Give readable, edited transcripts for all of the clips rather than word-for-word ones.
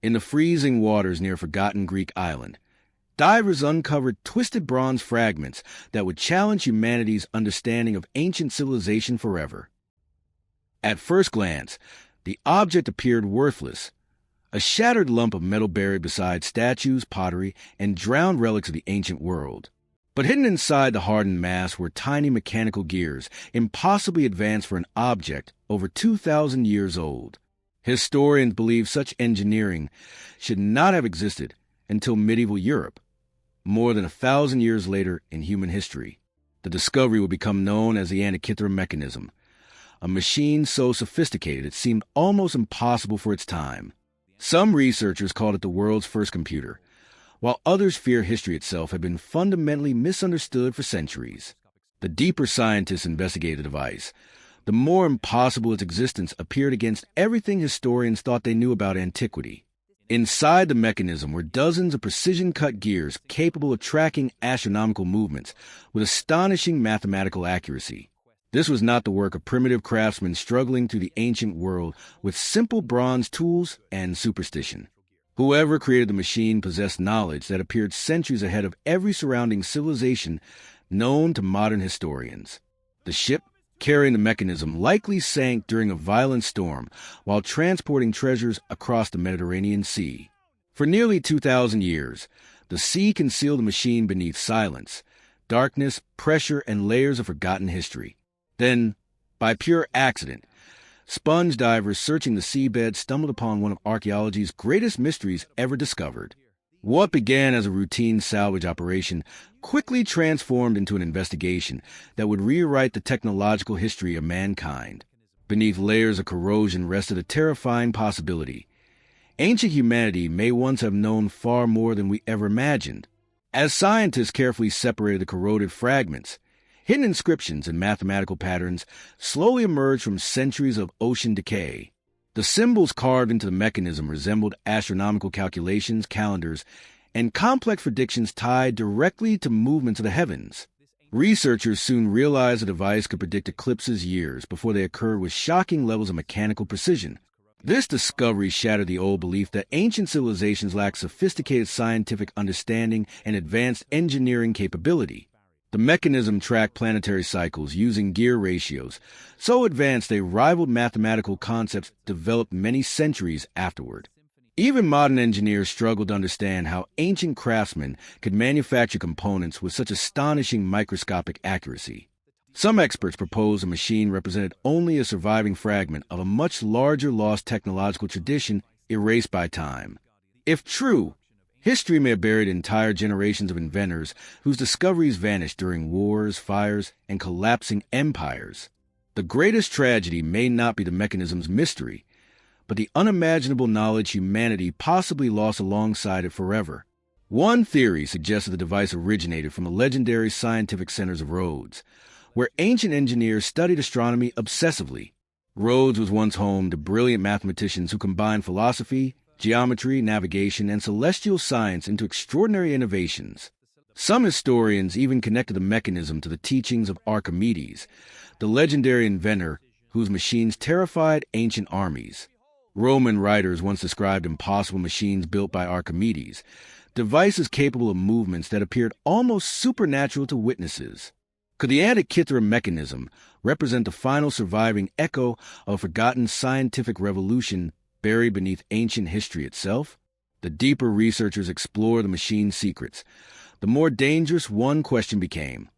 In the freezing waters near a forgotten Greek island, divers uncovered twisted bronze fragments that would challenge humanity's understanding of ancient civilization forever. At first glance, the object appeared worthless, a shattered lump of metal buried beside statues, pottery, and drowned relics of the ancient world. But hidden inside the hardened mass were tiny mechanical gears, impossibly advanced for an object over 2,000 years old. Historians believe such engineering should not have existed until medieval Europe, more than 1,000 years later in human history. The discovery would become known as the Antikythera Mechanism, a machine so sophisticated it seemed almost impossible for its time. Some researchers called it the world's first computer, while others fear history itself had been fundamentally misunderstood for centuries. The deeper scientists investigated the device, the more impossible its existence appeared against everything historians thought they knew about antiquity. Inside the mechanism were dozens of precision-cut gears capable of tracking astronomical movements with astonishing mathematical accuracy. This was not the work of primitive craftsmen struggling through the ancient world with simple bronze tools and superstition. Whoever created the machine possessed knowledge that appeared centuries ahead of every surrounding civilization known to modern historians. The ship carrying the mechanism likely sank during a violent storm while transporting treasures across the Mediterranean Sea. For nearly 2,000 years, the sea concealed the machine beneath silence, darkness, pressure, and layers of forgotten history. Then, by pure accident, sponge divers searching the seabed stumbled upon one of archaeology's greatest mysteries ever discovered. What began as a routine salvage operation quickly transformed into an investigation that would rewrite the technological history of mankind. Beneath layers of corrosion rested a terrifying possibility. Ancient humanity may once have known far more than we ever imagined. As scientists carefully separated the corroded fragments, hidden inscriptions and mathematical patterns slowly emerged from centuries of ocean decay. The symbols carved into the mechanism resembled astronomical calculations, calendars, and complex predictions tied directly to movements of the heavens. Researchers soon realized the device could predict eclipses years before they occurred with shocking levels of mechanical precision. This discovery shattered the old belief that ancient civilizations lacked sophisticated scientific understanding and advanced engineering capability. The mechanism tracked planetary cycles using gear ratios, so advanced they rivaled mathematical concepts developed many centuries afterward. Even modern engineers struggled to understand how ancient craftsmen could manufacture components with such astonishing microscopic accuracy. Some experts proposed the machine represented only a surviving fragment of a much larger lost technological tradition erased by time. If true, history may have buried entire generations of inventors whose discoveries vanished during wars, fires, and collapsing empires. The greatest tragedy may not be the mechanism's mystery, but the unimaginable knowledge humanity possibly lost alongside it forever. One theory suggested the device originated from the legendary scientific centers of Rhodes, where ancient engineers studied astronomy obsessively. Rhodes was once home to brilliant mathematicians who combined philosophy, geometry, navigation, and celestial science into extraordinary innovations. Some historians even connected the mechanism to the teachings of Archimedes, the legendary inventor whose machines terrified ancient armies. Roman writers once described impossible machines built by Archimedes, devices capable of movements that appeared almost supernatural to witnesses. Could the Antikythera Mechanism represent the final surviving echo of a forgotten scientific revolution buried beneath ancient history itself? The deeper researchers explored the machine's secrets, the more dangerous one question became: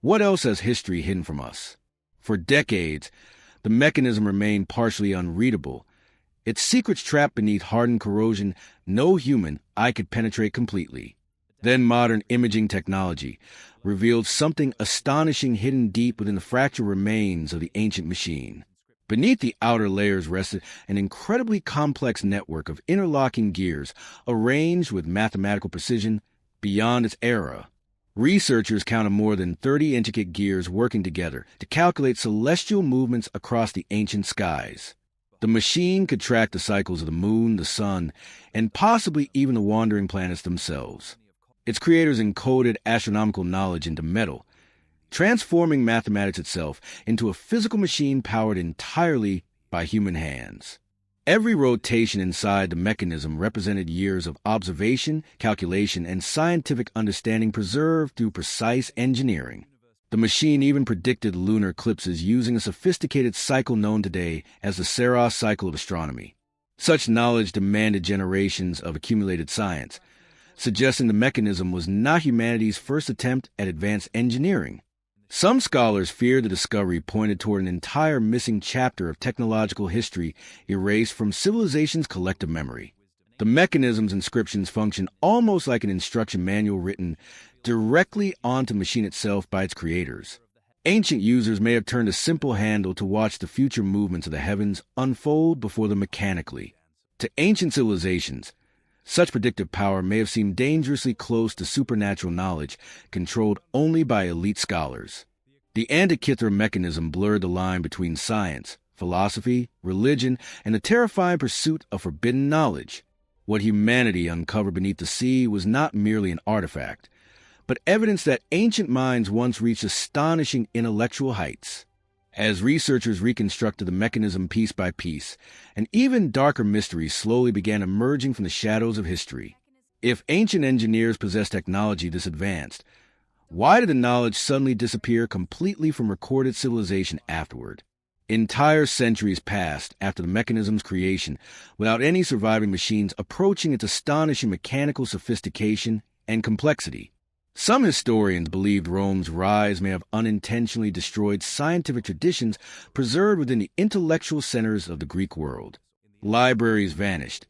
what else has history hidden from us? For decades, the mechanism remained partially unreadable, its secrets trapped beneath hardened corrosion no human eye could penetrate completely. Then modern imaging technology revealed something astonishing hidden deep within the fractured remains of the ancient machine. Beneath the outer layers rested an incredibly complex network of interlocking gears arranged with mathematical precision beyond its era. Researchers counted more than 30 intricate gears working together to calculate celestial movements across the ancient skies. The machine could track the cycles of the moon, the sun, and possibly even the wandering planets themselves. Its creators encoded astronomical knowledge into metal, transforming mathematics itself into a physical machine powered entirely by human hands. Every rotation inside the mechanism represented years of observation, calculation, and scientific understanding preserved through precise engineering. The machine even predicted lunar eclipses using a sophisticated cycle known today as the Saros cycle of astronomy. Such knowledge demanded generations of accumulated science, suggesting the mechanism was not humanity's first attempt at advanced engineering. Some scholars fear the discovery pointed toward an entire missing chapter of technological history erased from civilization's collective memory. The mechanism's inscriptions function almost like an instruction manual written directly onto the machine itself by its creators. Ancient users may have turned a simple handle to watch the future movements of the heavens unfold before them mechanically. To ancient civilizations, such predictive power may have seemed dangerously close to supernatural knowledge controlled only by elite scholars. The Antikythera Mechanism blurred the line between science, philosophy, religion, and the terrifying pursuit of forbidden knowledge. What humanity uncovered beneath the sea was not merely an artifact, but evidence that ancient minds once reached astonishing intellectual heights. As researchers reconstructed the mechanism piece by piece, an even darker mystery slowly began emerging from the shadows of history. If ancient engineers possessed technology this advanced, why did the knowledge suddenly disappear completely from recorded civilization afterward? Entire centuries passed after the mechanism's creation without any surviving machines approaching its astonishing mechanical sophistication and complexity. Some historians believed Rome's rise may have unintentionally destroyed scientific traditions preserved within the intellectual centers of the Greek world. Libraries vanished,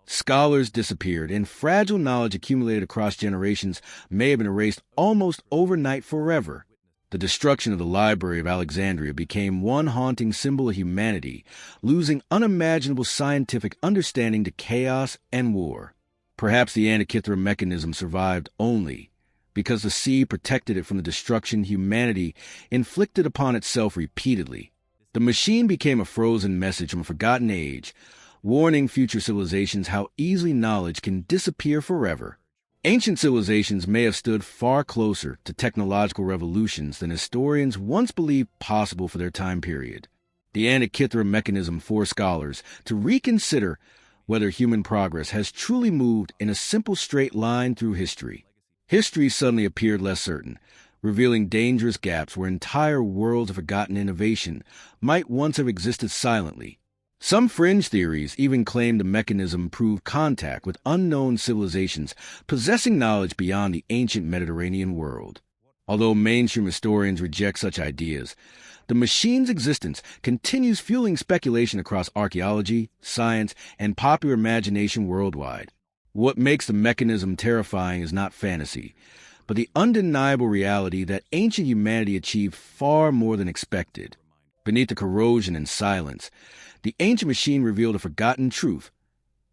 scholars disappeared, and fragile knowledge accumulated across generations may have been erased almost overnight forever. The destruction of the Library of Alexandria became one haunting symbol of humanity, losing unimaginable scientific understanding to chaos and war. Perhaps the Antikythera Mechanism survived only because the sea protected it from the destruction humanity inflicted upon itself repeatedly. The machine became a frozen message from a forgotten age, warning future civilizations how easily knowledge can disappear forever. Ancient civilizations may have stood far closer to technological revolutions than historians once believed possible for their time period. The Antikythera Mechanism forced scholars to reconsider whether human progress has truly moved in a simple straight line through history. History suddenly appeared less certain, revealing dangerous gaps where entire worlds of forgotten innovation might once have existed silently. Some fringe theories even claim the mechanism proved contact with unknown civilizations possessing knowledge beyond the ancient Mediterranean world. Although mainstream historians reject such ideas, the machine's existence continues fueling speculation across archaeology, science, and popular imagination worldwide. What makes the mechanism terrifying is not fantasy, but the undeniable reality that ancient humanity achieved far more than expected. Beneath the corrosion and silence, the ancient machine revealed a forgotten truth.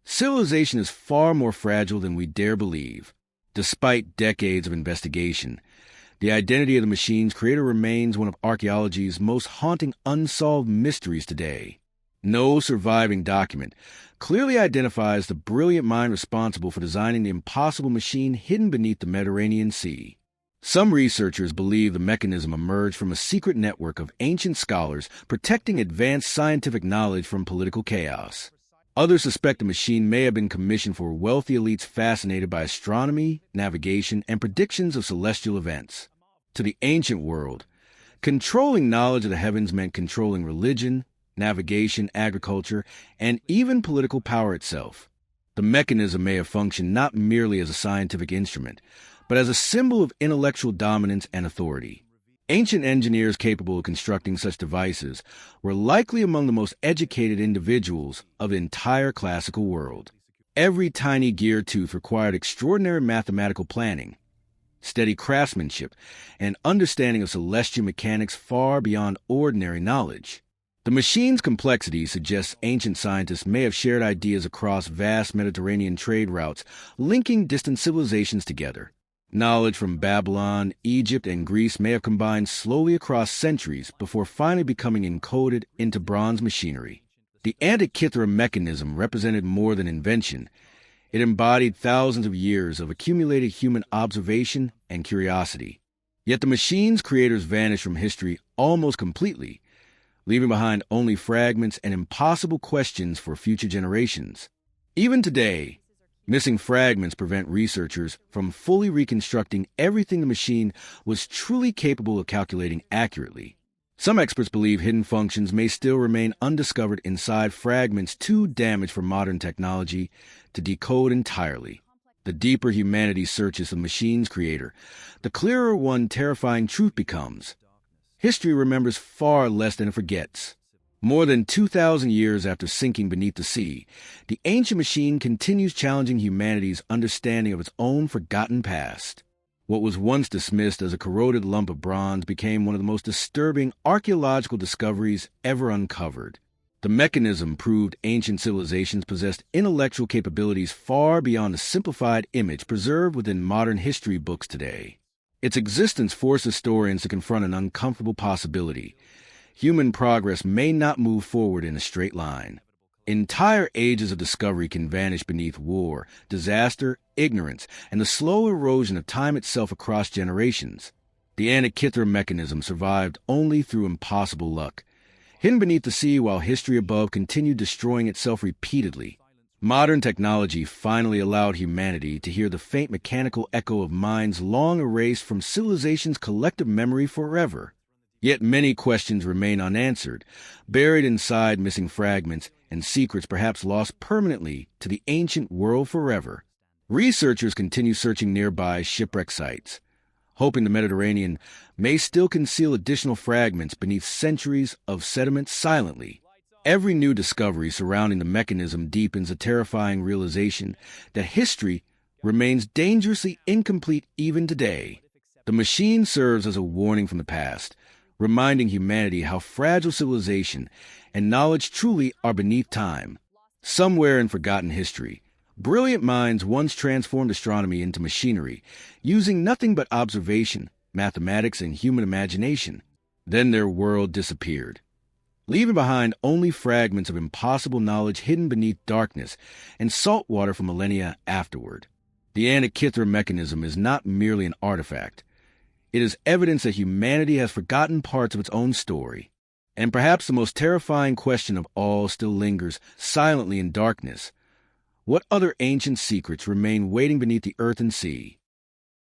Civilization is far more fragile than we dare believe. Despite decades of investigation, the identity of the machine's creator remains one of archaeology's most haunting unsolved mysteries today. No surviving document clearly identifies the brilliant mind responsible for designing the impossible machine hidden beneath the Mediterranean Sea. Some researchers believe the mechanism emerged from a secret network of ancient scholars protecting advanced scientific knowledge from political chaos. Others suspect the machine may have been commissioned for wealthy elites fascinated by astronomy, navigation, and predictions of celestial events. To the ancient world, controlling knowledge of the heavens meant controlling religion, navigation, agriculture, and even political power itself. The mechanism may have functioned not merely as a scientific instrument, but as a symbol of intellectual dominance and authority. Ancient engineers capable of constructing such devices were likely among the most educated individuals of the entire classical world. Every tiny gear tooth required extraordinary mathematical planning, steady craftsmanship, and understanding of celestial mechanics far beyond ordinary knowledge. The machine's complexity suggests ancient scientists may have shared ideas across vast Mediterranean trade routes, linking distant civilizations together. Knowledge from Babylon, Egypt, and Greece may have combined slowly across centuries before finally becoming encoded into bronze machinery. The Antikythera Mechanism represented more than invention. It embodied thousands of years of accumulated human observation and curiosity. Yet the machine's creators vanished from history almost completely, leaving behind only fragments and impossible questions for future generations. Even today, missing fragments prevent researchers from fully reconstructing everything the machine was truly capable of calculating accurately. Some experts believe hidden functions may still remain undiscovered inside fragments too damaged for modern technology to decode entirely. The deeper humanity searches the machine's creator, the clearer one terrifying truth becomes. History remembers far less than it forgets. More than 2,000 years after sinking beneath the sea, the ancient machine continues challenging humanity's understanding of its own forgotten past. What was once dismissed as a corroded lump of bronze became one of the most disturbing archaeological discoveries ever uncovered. The mechanism proved ancient civilizations possessed intellectual capabilities far beyond the simplified image preserved within modern history books today. Its existence forced historians to confront an uncomfortable possibility. Human progress may not move forward in a straight line. Entire ages of discovery can vanish beneath war, disaster, ignorance, and the slow erosion of time itself across generations. The Antikythera Mechanism survived only through impossible luck. Hidden beneath the sea while history above continued destroying itself repeatedly. Modern technology finally allowed humanity to hear the faint mechanical echo of minds long erased from civilization's collective memory forever. Yet many questions remain unanswered, buried inside missing fragments and secrets perhaps lost permanently to the ancient world forever. Researchers continue searching nearby shipwreck sites, hoping the Mediterranean may still conceal additional fragments beneath centuries of sediment silently. Every new discovery surrounding the mechanism deepens a terrifying realization that history remains dangerously incomplete even today. The machine serves as a warning from the past, reminding humanity how fragile civilization and knowledge truly are beneath time. Somewhere in forgotten history, brilliant minds once transformed astronomy into machinery, using nothing but observation, mathematics, and human imagination. Then their world disappeared, leaving behind only fragments of impossible knowledge hidden beneath darkness and salt water for millennia afterward. The Antikythera Mechanism is not merely an artifact. It is evidence that humanity has forgotten parts of its own story. And perhaps the most terrifying question of all still lingers silently in darkness. What other ancient secrets remain waiting beneath the earth and sea?